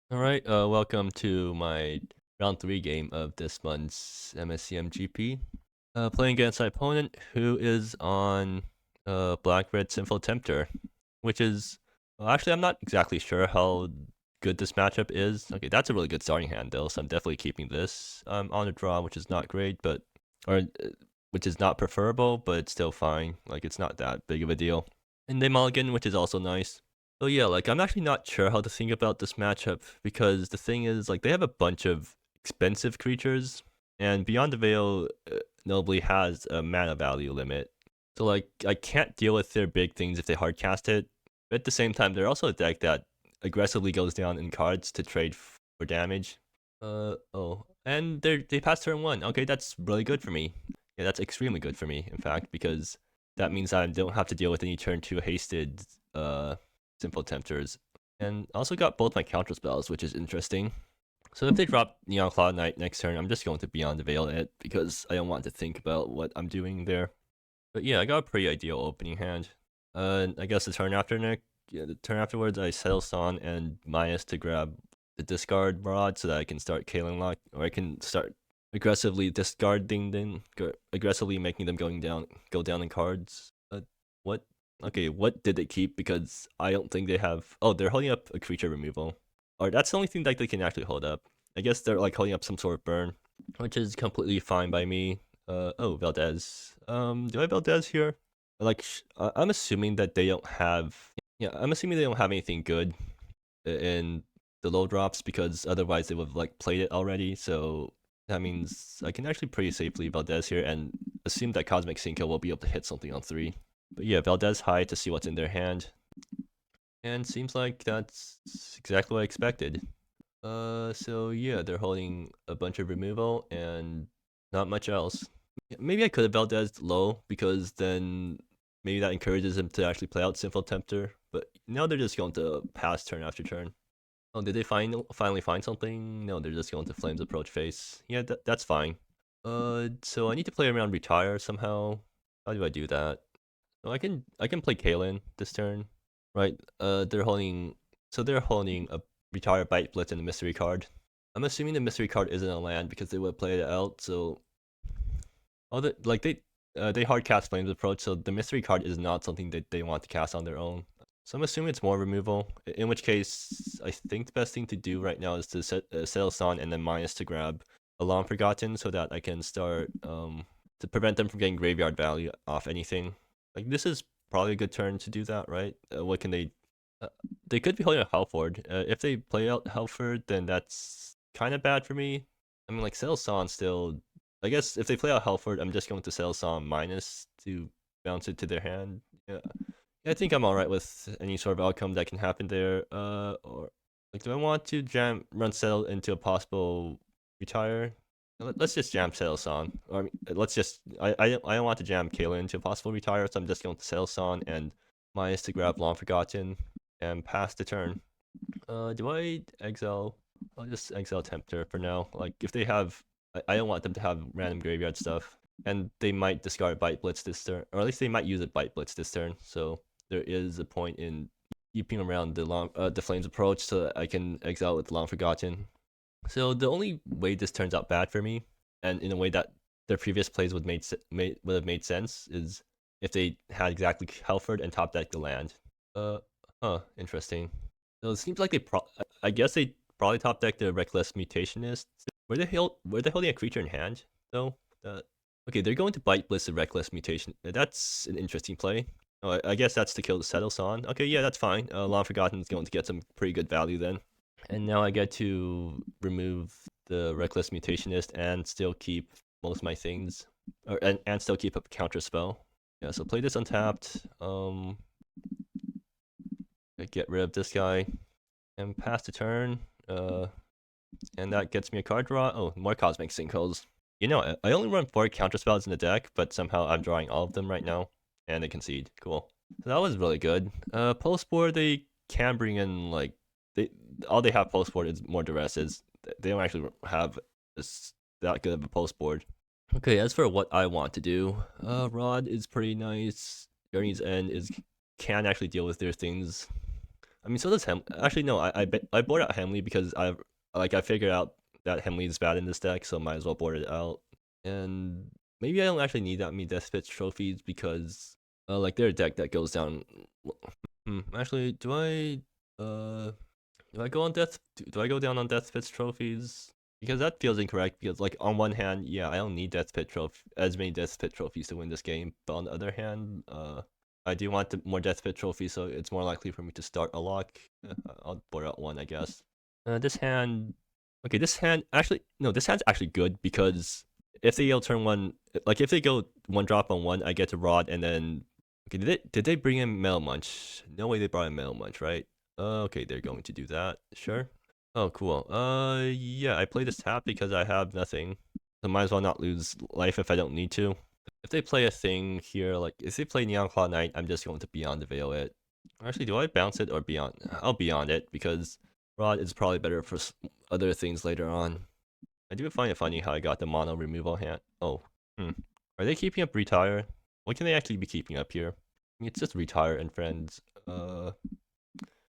Alright, welcome to my round 3 game of this month's MSEM GP. Playing against my opponent who is on Black-Red Sinful Tempter, which is... Well, actually, I'm not exactly sure how good this matchup is. Okay, that's a really good starting hand though, so I'm definitely keeping this. I'm on a draw, which is not great, but... which is not preferable, but it's still fine. Like, it's not that big of a deal. And they mulligan, which is also nice. So yeah, like I'm actually not sure how to think about this matchup because the thing is, like they have a bunch of expensive creatures, and Beyond the Veil notably has a mana value limit. So like I can't deal with their big things if they hardcast it. But at the same time, they're also a deck that aggressively goes down in cards to trade for damage. And they pass turn 1. Okay, that's really good for me. Yeah, that's extremely good for me, in fact, because that means I don't have to deal with any turn 2 hasted Simple Tempters. And also got both my counter spells, which is interesting. So if they drop Neon Cloud Knight next turn, I'm just going to Beyond the Veil it because I don't want to think about what I'm doing there. But yeah, I got a pretty ideal opening hand. I guess the turn the turn afterwards, I settle Son and Mias to grab the discard rod so that I can start Caylin lock, or I can start aggressively discarding them, aggressively making them go down in cards. What? Okay, what did they keep? Because I don't think they have... Oh, they're holding up a creature removal. Or that's the only thing that they can actually hold up. I guess they're like holding up some sort of burn, which is completely fine by me. Oh, Valdez. Do I have Valdez here? Like, I'm assuming that they don't have... Yeah, I'm assuming they don't have anything good in the low drops because otherwise they would have like played it already. So that means I can actually pretty safely Valdez here and assume that Cosmic Cinco will be able to hit something on 3. But yeah, Valdez high to see what's in their hand. And seems like that's exactly what I expected. So yeah, they're holding a bunch of removal and not much else. Maybe I could have Valdez low because then maybe that encourages him to actually play out Sinful Tempter. But now they're just going to pass turn after turn. Oh, did they finally find something? No, they're just going to Flames Approach face. Yeah, that's fine. So I need to play around Retire somehow. How do I do that? So I can play Caylin this turn, right? They're holding a Retire Bite Blitz and a Mystery card. I'm assuming the Mystery card isn't a land because they would play it out. So they hard cast Flames Approach, so the Mystery card is not something that they want to cast on their own. So I'm assuming it's more removal. In which case, I think the best thing to do right now is to settle Son and then Mias to grab a Long Forgotten so that I can start to prevent them from getting graveyard value off anything. Like this is probably a good turn to do that, right? What can they? They could be holding a Halford. If they play out Halford, then that's kind of bad for me. I mean, like Son still. I guess if they play out Halford, I'm just going to Son minus to bounce it to their hand. Yeah. I think I'm alright with any sort of outcome that can happen there. Or like, do I want to run settle into a possible retire? Let's just jam settle Son. Or I mean, let's just I don't want to jam Caylin into a possible retire, so I'm just going to settle Son and minus to grab Long Forgotten and pass the turn. Do I exile? I'll just exile Tempter for now. Like if they have, I don't want them to have random graveyard stuff, and they might discard Bite Blitz this turn, or at least they might use a Bite Blitz this turn. So there is a point in keeping around the Flames approach so that I can exile with Long Forgotten. So the only way this turns out bad for me, and in a way that their previous plays would have made sense, is if they had exactly Halford and top deck the land. Interesting. So it seems like I guess they probably top deck the Reckless Mutationist. Were they holding a creature in hand though? Okay, they're going to Bite Blitz the Reckless Mutation. That's an interesting play. Oh, I guess that's to kill the Settle Son. Okay, yeah, that's fine. Long Forgotten is going to get some pretty good value then. And now I get to remove the Reckless Mutationist and still keep most of my things, and still keep a counter spell. Yeah, so play this untapped. Get rid of this guy and pass the turn. And that gets me a card draw. Oh, more Cosmic Sinkholes. You know, I only run 4 counter spells in the deck, but somehow I'm drawing all of them right now, and they concede. Cool. So that was really good. Post board they can bring in like all they have post board is more duresses. They don't actually have that good of a post board. Okay, as for what I want to do, Rod is pretty nice. Journey's End can actually deal with their things. I mean, so does Hem. Actually, no. I board out Hemley because I figured out that Hemley is bad in this deck, so might as well board it out. And maybe I don't actually need that many Death Pitch trophies because like they're a deck that goes down. Actually, do I go on Death? Do I go down on Death Pitch trophies? Because that feels incorrect. Because like on one hand, yeah, I don't need Death Pit as many Death Pit trophies to win this game. But on the other hand, I do want more Death Pit trophies, so it's more likely for me to start a lock. I'll board out one, I guess. This hand, okay, this hand actually no, this hand's actually good because if they go turn one, like if they go one drop on one, I get to Rod and then. Okay, did they bring in Metal Munch? No way they brought in Metal Munch, right? Okay, they're going to do that. Sure. Oh, cool. Yeah, I play this tap because I have nothing. So might as well not lose life if I don't need to. If they play a thing here, like if they play Neon Claw Knight, I'm just going to Beyond the Veil it. Actually, do I bounce it or Beyond? I'll Beyond it because Rod is probably better for other things later on. I do find it funny how I got the mono removal hand. Oh, Are they keeping up Retire? What can they actually be keeping up here? I mean, it's just Retire and Friends.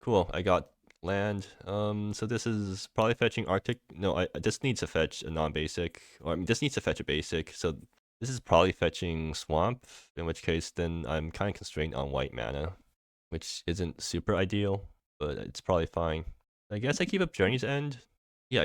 Cool, I got land. So this is probably fetching Arctic. No, I this needs to fetch a non-basic. Or I mean, this needs to fetch a basic. So this is probably fetching Swamp, in which case then I'm kind of constrained on white mana, which isn't super ideal, but it's probably fine. I guess I keep up Journey's End. Yeah,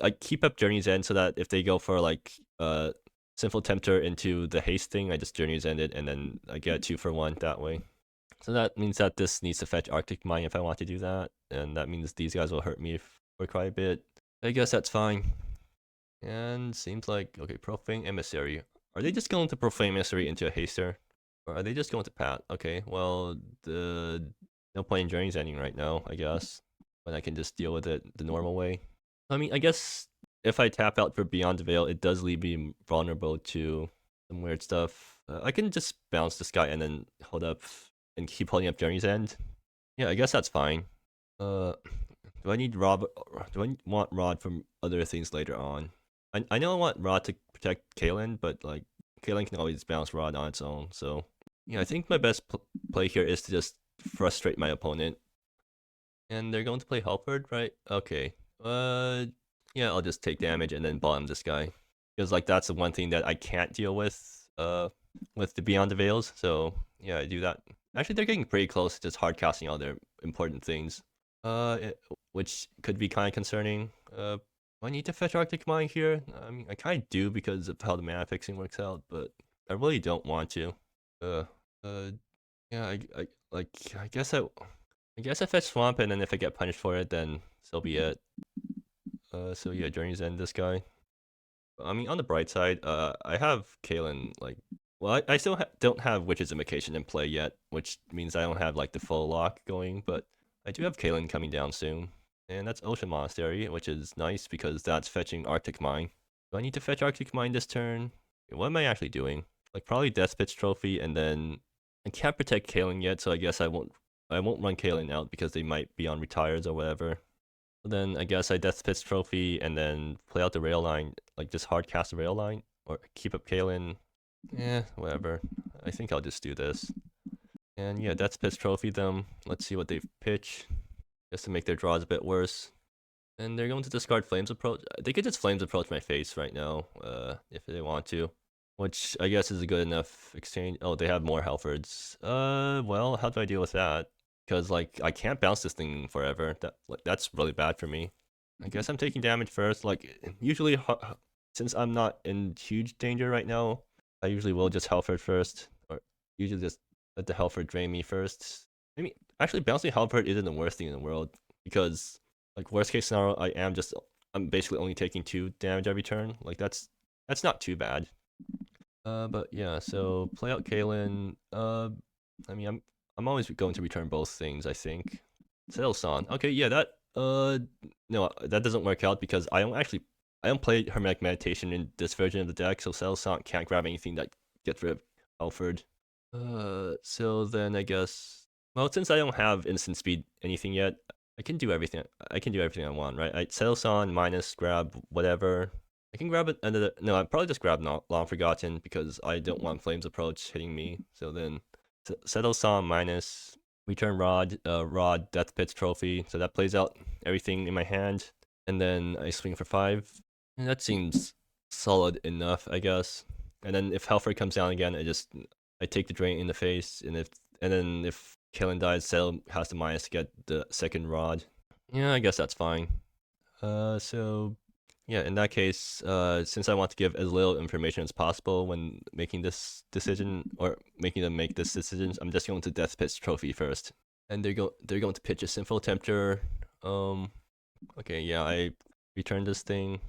I keep up Journey's End so that if they go for like Sinful Tempter into the haste thing, I just Journey's End it and then I get a 2-for-1 that way. So that means that this needs to fetch Arctic Mine if I want to do that, and that means these guys will hurt me for quite a bit. I guess that's fine. And seems like, okay, Profane Emissary. Are they just going to Profane Emissary into a haster? Or are they just going to Pat? Okay, well, no point in Journey's Ending right now, I guess. But I can just deal with it the normal way. I mean, I guess if I tap out for Beyond the Veil, it does leave me vulnerable to some weird stuff. I can just bounce this guy and then hold up and keep holding up Journey's End. Yeah, I guess that's fine. Do I need Rod? Do I want Rod from other things later on? I know I want Rod to protect Caylin, but like Caylin can always bounce Rod on its own. So yeah, I think my best play here is to just frustrate my opponent. And they're going to play Halford, right? Okay. Yeah, I'll just take damage and then bottom this guy. Because like that's the one thing that I can't deal with the Beyond the Veils. So yeah, I do that. Actually, they're getting pretty close to just hard casting all their important things. Which could be kind of concerning. Do I need to fetch Arctic Mine here? I mean, I kind of do because of how the mana fixing works out, but I really don't want to. Yeah, I guess I fetch Swamp, and then if I get punished for it, then so be it. So yeah, Journey's End this guy. I mean, on the bright side, I have Caylin, like, well, I still don't have Witch's Invocation in play yet, which means I don't have, like, the full lock going, but I do have Caylin coming down soon. And that's Ocean Monastery, which is nice because that's fetching Arctic Mine. Do I need to fetch Arctic Mine this turn? What am I actually doing? Like, probably Death Pitch Trophy, and then I can't protect Caylin yet, so I guess I won't run Caylin out because they might be on retires or whatever. Then I guess I Death Pitch Trophy and then play out the rail line, like just hard cast the rail line, or keep up Caylin. Whatever. I think I'll just do this. And yeah, Death Pitch Trophy them. Let's see what they pitch, just to make their draws a bit worse. And they're going to discard Flames Approach. They could just Flames Approach my face right now, if they want to. Which I guess is a good enough exchange. Oh, they have more Halfords. Well, how do I deal with that? Because like I can't bounce this thing forever. That's really bad for me. I guess I'm taking damage first. Like usually, since I'm not in huge danger right now, I usually will just Halford first, or usually just let the Halford drain me first. I mean, actually bouncing Halford isn't the worst thing in the world because like worst case scenario, I'm basically only taking 2 damage every turn. Like that's not too bad. But yeah, so play out Caylin. I mean, I'm always going to return both things, I think. Sales-on. Okay, yeah, no, that doesn't work out because I don't play Hermetic Meditation in this version of the deck, so Sales-on can't grab anything that gets rid of Alfred. So then I guess, well, since I don't have instant speed anything yet, I can do everything I want, right? I Sales-on minus grab whatever. I can grab no, I'd probably just grab Long Forgotten because I don't want Flames Approach hitting me, so then Sales-on minus return Rod, Rod, Death Pit's trophy. So that plays out everything in my hand, and then I swing for 5. And that seems solid enough, I guess. And then if Halford comes down again, I take the drain in the face, and then if Caylin dies, Settle has the minus to get the second Rod. Yeah, I guess that's fine. So yeah, in that case, since I want to give as little information as possible when making this decision, or making them make this decision, I'm just going to Death Pit's trophy first. And they're going to pitch a simple Tempter. Okay, yeah, I return this thing.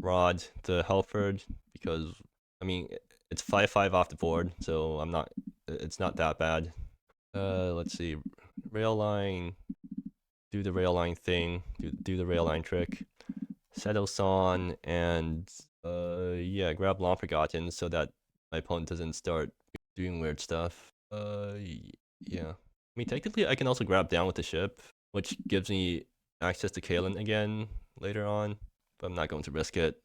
Rod to Halford, because I mean it's 5/5 off the board, so it's not that bad. Let's see, rail line, do the rail line thing, do the rail line trick, settle Son, and yeah, grab Long Forgotten so that my opponent doesn't start doing weird stuff. Yeah. I mean, technically, I can also grab down with the ship, which gives me access to Caylin again later on, but I'm not going to risk it.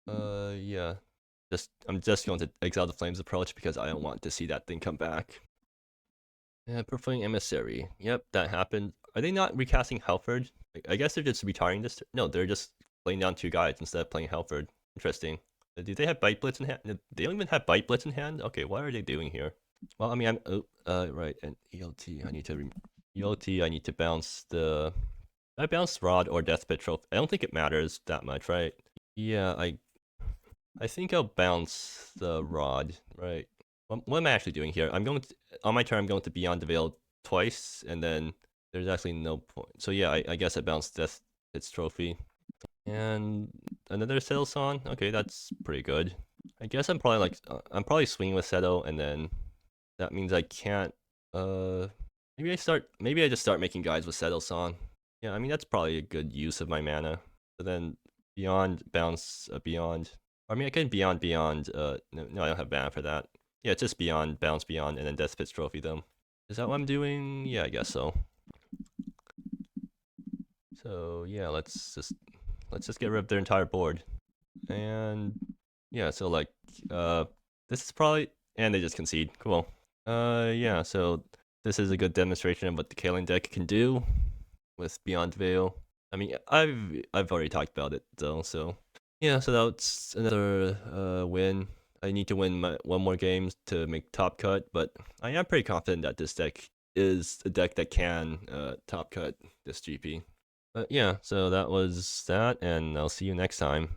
Yeah. I'm just going to Exile the Flames approach because I don't want to see that thing come back. Yeah, Perforating Emissary. Yep, that happened. Are they not recasting Halford? I guess they're just retiring this. No, they're just playing down 2 guides instead of playing Halford. Interesting. Do they have Bite Blitz in hand? They don't even have Bite Blitz in hand? Okay, what are they doing here? Well, I mean, right, and ELT, I need to bounce the... I bounce Rod or Death Pit Trophy. I don't think it matters that much, right? Yeah, I think I'll bounce the Rod, right? What am I actually doing here? On my turn, I'm going to Beyond the Veil twice, and then there's actually no point. So yeah, I guess I bounced Death Pit's trophy. And another Settle Son. Okay, that's pretty good. I guess I'm probably swinging with Settle, and then that means I can't, maybe I just start making guys with Settle Son. Yeah, I mean, that's probably a good use of my mana. So then Beyond, bounce, Beyond. I mean, I can Beyond, no, I don't have mana for that. Yeah, it's just Beyond, bounce Beyond, and then Death Pit's trophy them. Is that what I'm doing? Yeah, I guess so. So yeah, let's just get rid of their entire board. And yeah, so like, this is probably, and they just concede. Cool. Yeah, so this is a good demonstration of what the Caylin deck can do with Beyond Veil. I mean, I've already talked about it though, so yeah, so that's another win. I need to win one more game to make top cut, but I am pretty confident that this deck is a deck that can top cut this GP. But yeah, so that was that, and I'll see you next time.